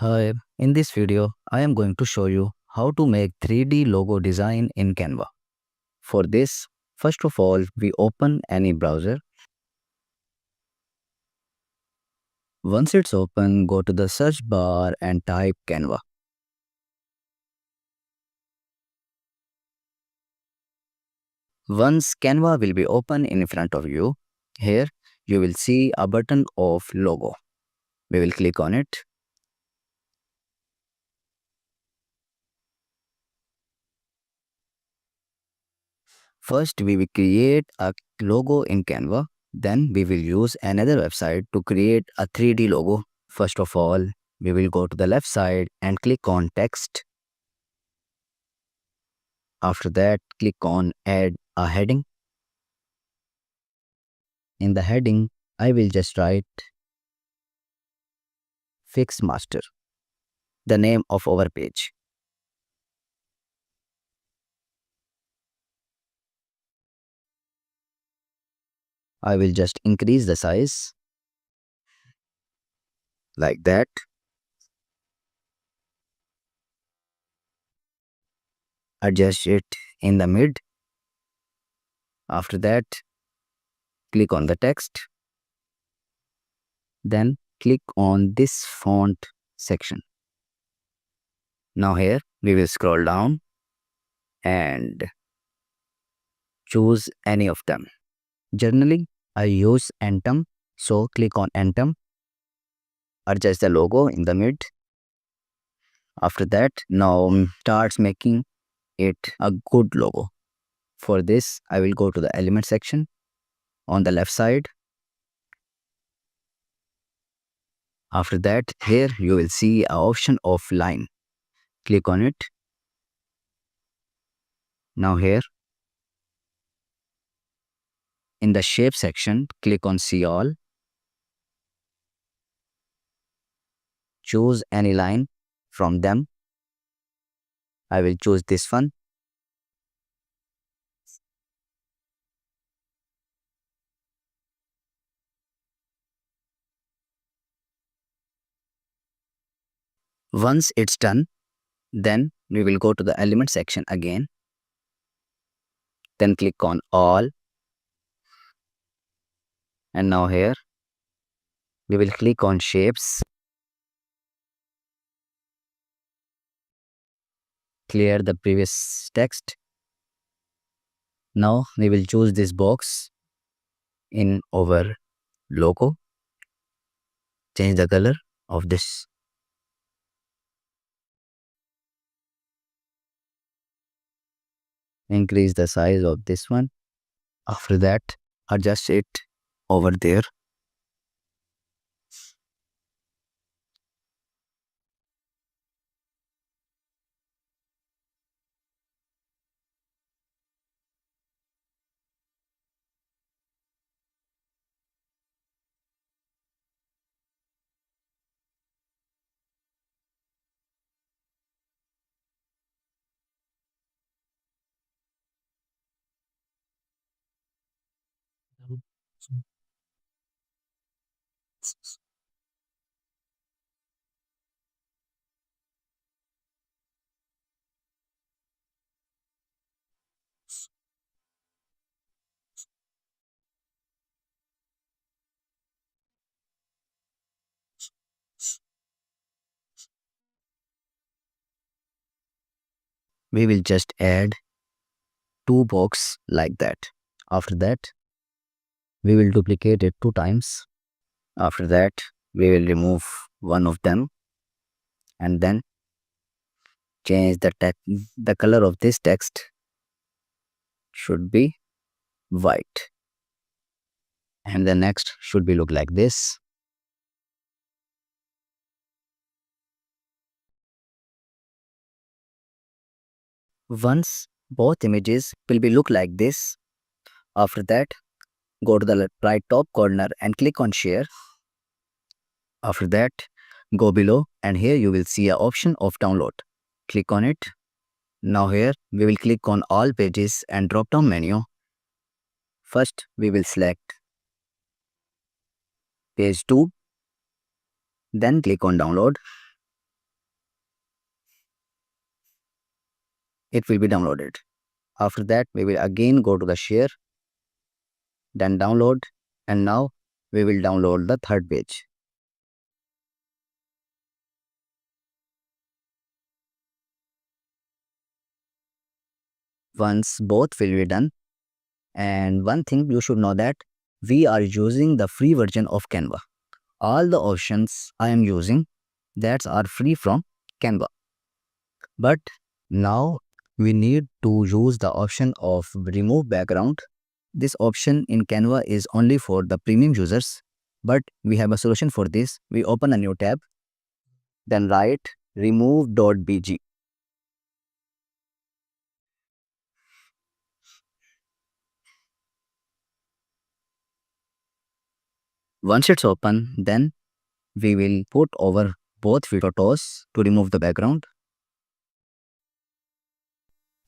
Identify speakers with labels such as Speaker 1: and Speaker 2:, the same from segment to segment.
Speaker 1: Hi, in this video, I am going to show you how to make 3D logo design in Canva. For this, first of all, we open any browser. Once it's open, go to the search bar and type Canva. Once Canva will be open in front of you, here you will see a button of logo. We will click on it. First, we will create a logo in Canva. Then we will use another website to create a 3D logo. First of all, we will go to the left side and click on text. After that, click on add a heading. In the heading, I will just write Fix Master, the name of our page. I will just increase the size like that. Adjust it in the mid. After that, click on the text. Then click on this font section. Now here we will scroll down and choose any of them. Generally, I use Atom, so click on Atom. Adjust the logo in the mid. After that, now starts making it a good logo. For this, I will go to the element section on the left side. After that, here you will see an option of line. Click on it. Now here, in the shape section, click on see all. Choose any line from them. I will choose this one. Once it's done, then we will go to the element section again. Then click on all. And now here, we will click on shapes. Clear the previous text. Now we will choose this box in our logo. Change the color of this. Increase the size of this one. After that, adjust it over there. We will just add two boxes like that. After that, we will duplicate it 2 times. After that, we will remove one of them and then change the color of this text should be white. And the next should be look like this. Once both images will be look like this, after that, go to the right top corner and click on share. After that, go below and here you will see an option of download. Click on it. Now here we will click on all pages and drop down menu. First we will select page 2. Then click on download. it will be downloaded. After that, we will again go to the share, then download, and now we will download the third page. Once both will be done, and one thing you should know that we are using the free version of Canva. All the options I am using that are free from Canva. But now we need to use the option of remove background. This option in Canva is only for the premium users, but we have a solution for this. We open a new tab, then write remove.bg. Once it's open, then we will put over both photos to remove the background.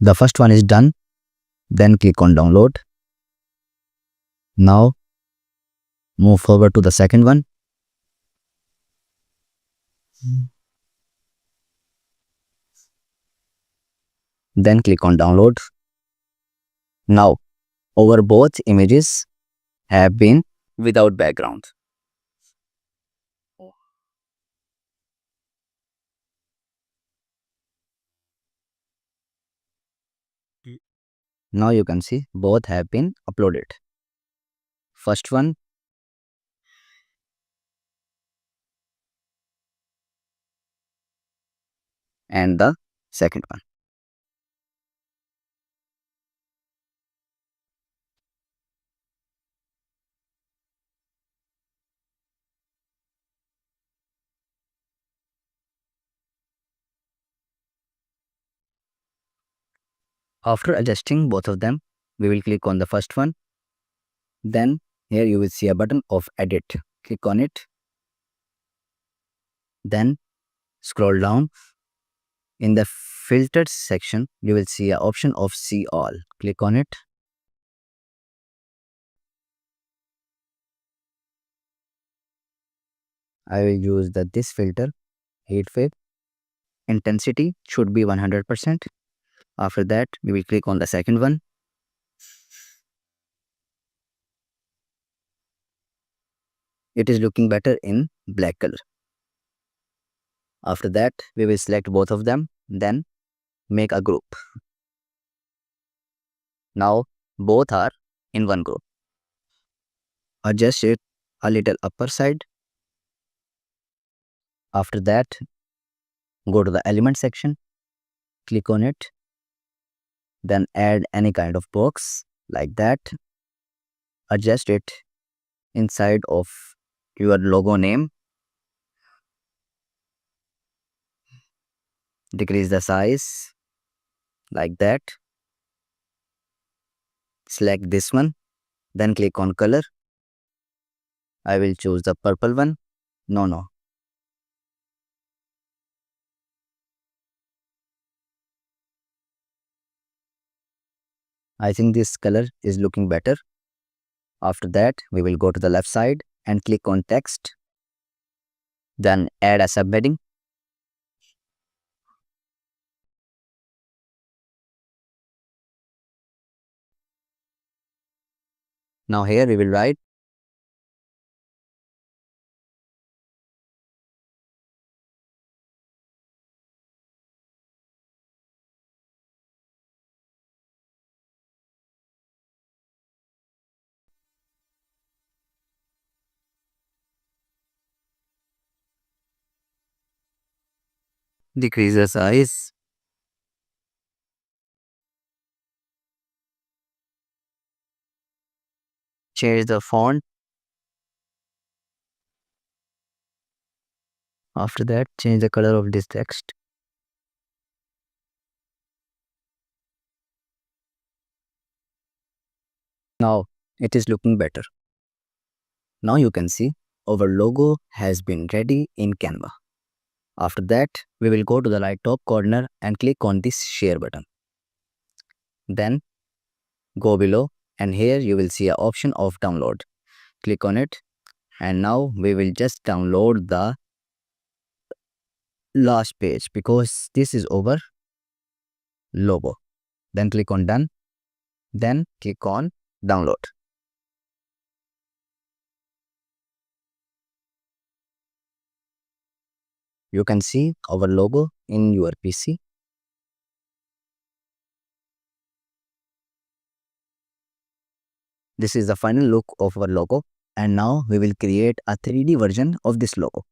Speaker 1: The first one is done, then click on download. Now move forward to the second one. Then click on download. Now over both images have been without background. Now you can see both have been uploaded. First one and the second one. After adjusting both of them, we will click on the first one. Then here you will see a button of edit. Click on it. Then scroll down. In the filtered section, you will see an option of see all. Click on it. I will use this filter, heat wave. Intensity should be 100%. After that, we will click on the second one. It is looking better in black color. After that, we will select both of them, then make a group. Now, both are in one group. Adjust it a little upper side. After that, go to the element section, click on it, then add any kind of box like that. Adjust it inside of your logo name. Decrease the size like that. Select this one, then click on color. I will choose the purple one. No. I think this color is looking better. After that, we will go to the left side and click on text. Then add a subheading. Now here we will write decrease the size. Change the font. After that, change the color of this text. Now it is looking better. Now you can see our logo has been ready in Canva. After that, we will go to the right top corner and click on this share button. Then go below and here you will see an option of download. Click on it and now we will just download the last page because this is over. logo. Then click on done. Then click on download. You can see our logo in your PC. This is the final look of our logo. And now we will create a 3D version of this logo.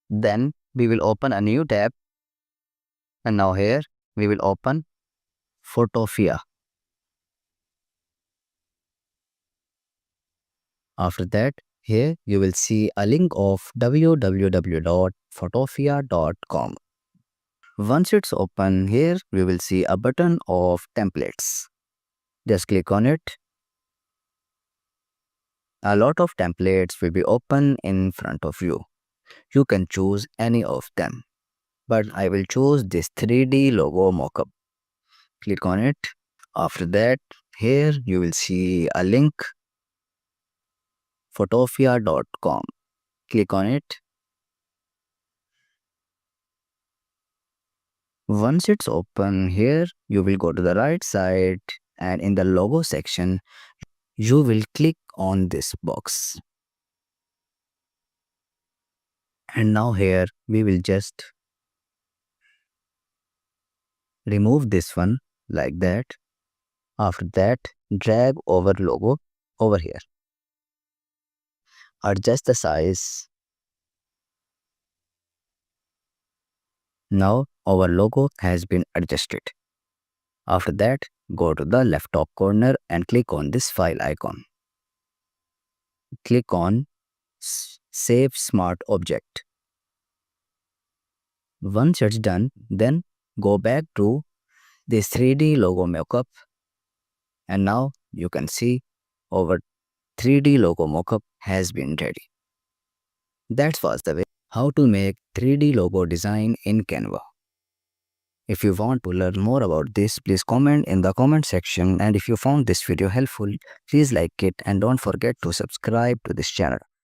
Speaker 1: Then we will open a new tab. And now here we will open Photofia. After that, here you will see a link of www.photofia.com. Once it's open, here we will see a button of templates. Just click on it. A lot of templates will be open in front of you. You can choose any of them, but I will choose this 3D logo mockup. Click on it. After that, here you will see a link, photofia.com. Click on it. Once it's open, here you will go to the right side, and in the logo section you will click on this box. And now here we will just remove this one like that. After that, drag our logo over here. Adjust the size. Now our logo has been adjusted. After that, go to the left top corner and click on this file icon. Click on Save Smart Object. Once it's done, then go back to this 3D logo mockup. And now you can see our 3D logo mockup has been ready. That was the way how to make 3D logo design in Canva. If you want to learn more about this, please comment in the comment section, and if you found this video helpful, please like it and don't forget to subscribe to this channel.